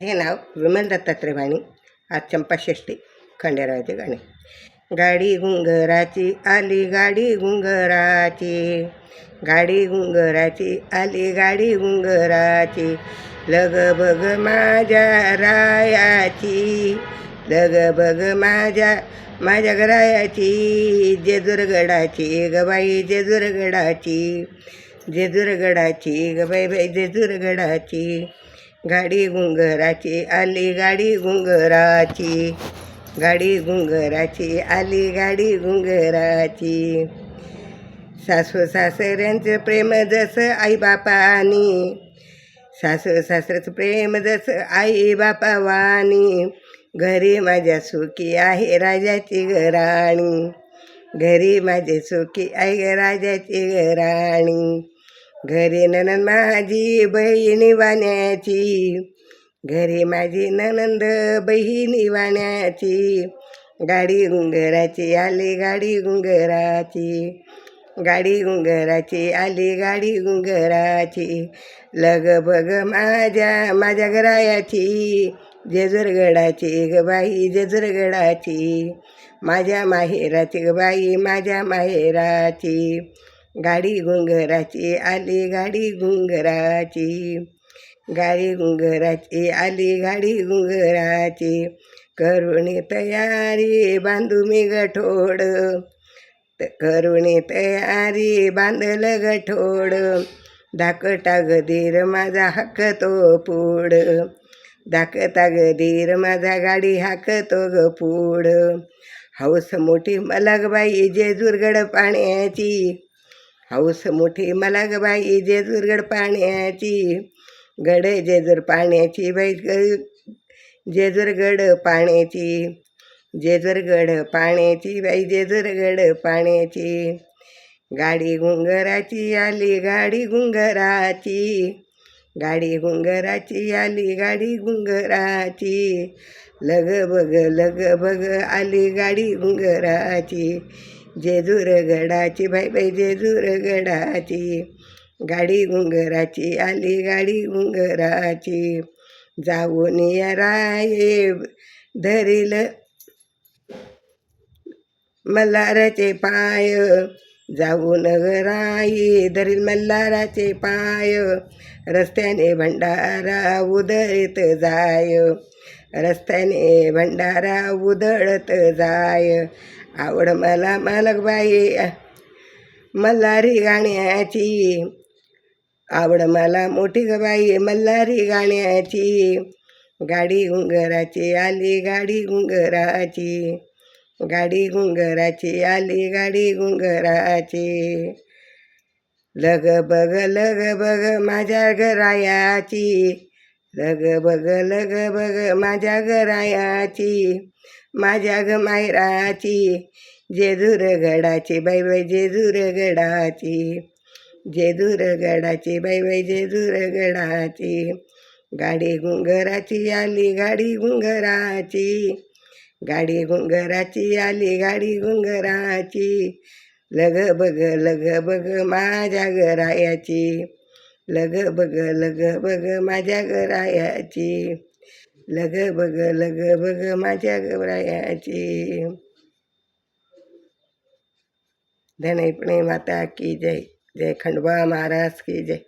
हे नाव विमल दत्तात्रय वाणी. आज चंपाषष्ठी खंडेरावाचे गाणे. गाडी घुंगराची आली गाडी घुंगराची, गाडी घुंगराची आली गाडी घुंगराची, लग बग माझ्या रायाची, लग बग माझ्या गरायाची, जेजूरगडाची गबाई जेजूरगडाची, जेजूरगडाची गबाई बाई जेजूरगडाची, गाडी घुंगराची आली गाडी घुंगराची, गाडी घुंगराची आली गाडी घुंगराची. सासू सासऱ्यांचं प्रेम जसं आई बापानी, सासू सासऱ्याचं प्रेम जसं आई बापावानी, घरी माझ्या सुखी आहे राजाची घराणी, घरी माझे सुखी आहे राजाची घराणी, घरी ननंद माझी बहिणी वाण्याची, घरी माझी ननंद बहिणी वाण्याची, गाडी घुंगराची आली गाडी घुंगराची, गाडी घुंगराची आली गाडी घुंगराची, लग बग माझ्या घरायाची, जेजूरगडाची ग बाई जेजूरगडाची, माझ्या माहेराची ग बाई माझ्या माहेराची, गाडी घुंगराची आली गाडी घुंगराची, गाडी घुंगराची आली गाडी घुंगराची, करुणी तयारी बांधू मी गठोड, करुणी तयारी बांधलं गठोड, धाकटा गदीर माझा हाकतो पुढ, धाकटा गदीर माझा गाडी हाकतो ग पुढ, हौस मोठी मला ग बाई जेजूरगड पाण्याची, हौस मोठी मला ग बाई जेजूरगड पाण्याची, गड जेजूर पाण्याची बाई जेजूरगड पाण्याची, जेजूरगड पाण्याची बाई जेजूरगड पाण्याची, गाडी घुंगराची आली गाडी घुंगराची, गाडी घुंगराची आली गाडी घुंगराची, लग बग आली गाडी घुंगराची, जेजूरगडाची बाई बाई जेजूरगडाची, गाडी घुंगराची आली गाडी घुंगराची, जाऊन या राये धरील मल्हाराचे पाय, जाऊन राई धरील मल्हाराचे पाय, रस्त्याने भंडारा उधळत जाय, रस्त्याने भंडारा उधळत जाय, आवड मला मलकबाई मल्हारी गाण्याची, आवड मला मोठी ग बाई मल्हारी गाण्याची, गाडी घुंगराची आली गाडी घुंगराची, गाडी घुंगराची आली गाडी घुंगराची, लग बग माझ्या घरायाची, लग बग माझ्या घरायाची, माझ्या ग मायराची, जेजूरगडाची बाई बाई जेजूरगडाची, जेजूरगडाची बाई बाई जेजूरगडाची, गाडी घुंगराची आली गाडी घुंगराची, गाडी घुंगराची आली गाडी घुंगराची, लग बग माझ्या घरायाची, लग बग माझ्या घरायाची, लग बग माझ्या घरायाची. धनैपणे माता की जय, जय खंडोबा महाराज की जय.